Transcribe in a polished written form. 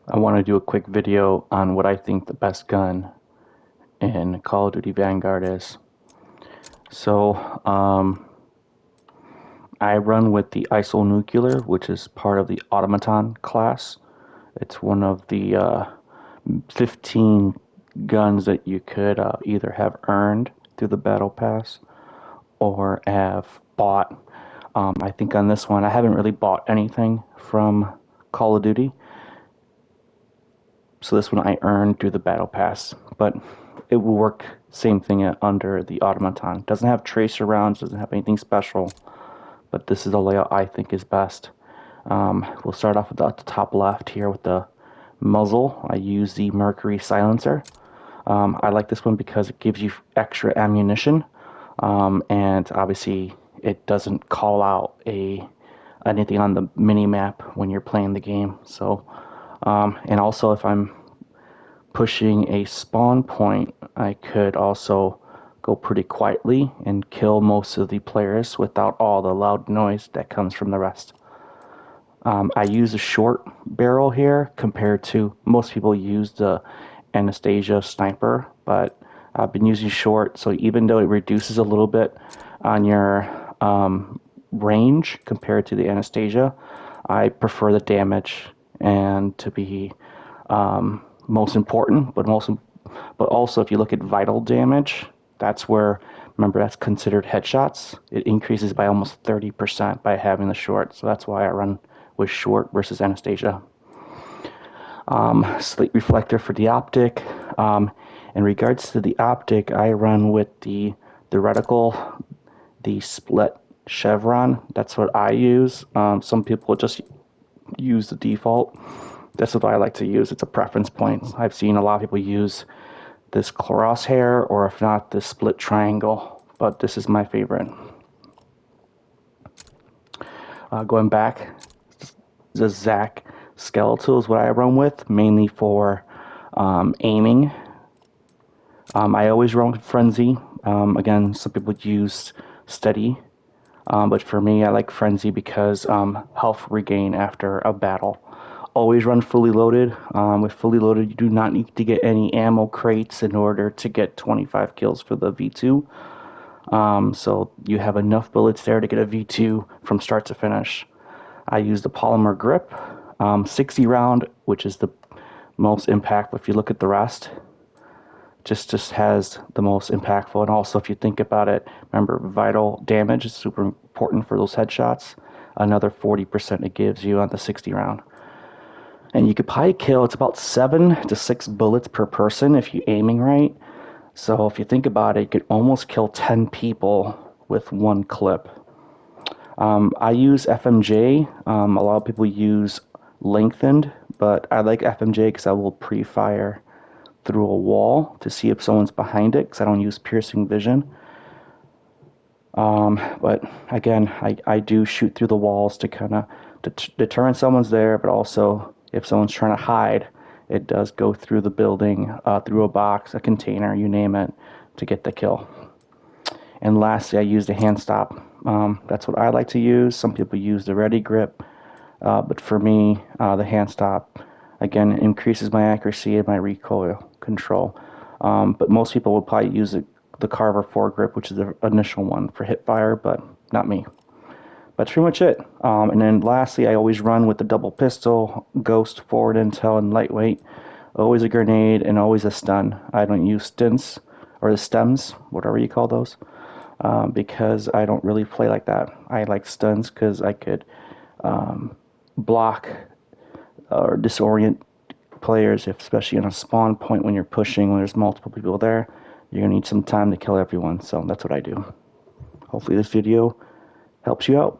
I want to do a quick video on what I think the best gun in Call of Duty Vanguard is. So, I run with the isonuclear, which is part of the automaton class. It's one of the 15 guns that you could either have earned through the battle pass or have bought. I think on this one, I haven't really bought anything from Call of Duty. So this one I earned through the battle pass, but it will work same thing under the automaton. Doesn't have tracer rounds, doesn't have anything special, but this is the layout I think is best. We'll start off with the top left here with the muzzle. I use the Mercury silencer. I like this one because it gives you extra ammunition, and obviously it doesn't call out anything on the mini map when you're playing the game. So, and also if I'm pushing a spawn point, I could also go pretty quietly and kill most of the players without all the loud noise that comes from the rest. I use a short barrel here compared to most people use the Anastasia sniper, but I've been using short, so even though it reduces a little bit on your range compared to the Anastasia, I prefer the damage and to be most important, but also if you look at vital damage, that's where, remember, that's considered headshots. It increases by almost 30% by having the short, so that's why I run with short versus Anastasia. Slate reflector for the optic. In regards to the optic, I run with the reticle, the split chevron. That's what I use. Some people just use the default. That's what I like to use. It's a preference point. I've seen a lot of people use this crosshair, or if not, this split triangle, but this is my favorite. Going back, the Zac skeletal is what I run with, mainly for aiming. I always run with Frenzy. Again, some people use Steady, but for me, I like Frenzy because health regain after a battle. Always run fully loaded. With fully loaded, you do not need to get any ammo crates in order to get 25 kills for the V2. So you have enough bullets there to get a V2 from start to finish. I use the polymer grip, 60 round, which is the most impactful. If you look at the rest, just has the most impactful. And also, if you think about it, remember, vital damage is super important for those headshots. Another 40% it gives you on the 60 round. And you could probably kill, it's about 7 to 6 bullets per person if you're aiming right. So if you think about it, you could almost kill 10 people with one clip. I use FMJ. A lot of people use lengthened, but I like FMJ because I will pre-fire through a wall to see if someone's behind it, because I don't use piercing vision. But again, I do shoot through the walls to kind of determine someone's there, but also if someone's trying to hide, it does go through the building, through a box, a container, you name it, to get the kill. And lastly, I use the hand stop. That's what I like to use. Some people use the ready grip, but for me, the hand stop, again, increases my accuracy and my recoil control. But most people will probably use the Carver foregrip, which is the initial one for hip fire, but not me. That's pretty much it. And then lastly, I always run with the double pistol, ghost, forward intel, and lightweight. Always a grenade and always a stun. I don't use stints or the stems, whatever you call those, because I don't really play like that. I like stuns because I could block or disorient players, especially on a spawn point when you're pushing, when there's multiple people there. You're going to need some time to kill everyone, so that's what I do. Hopefully this video helps you out.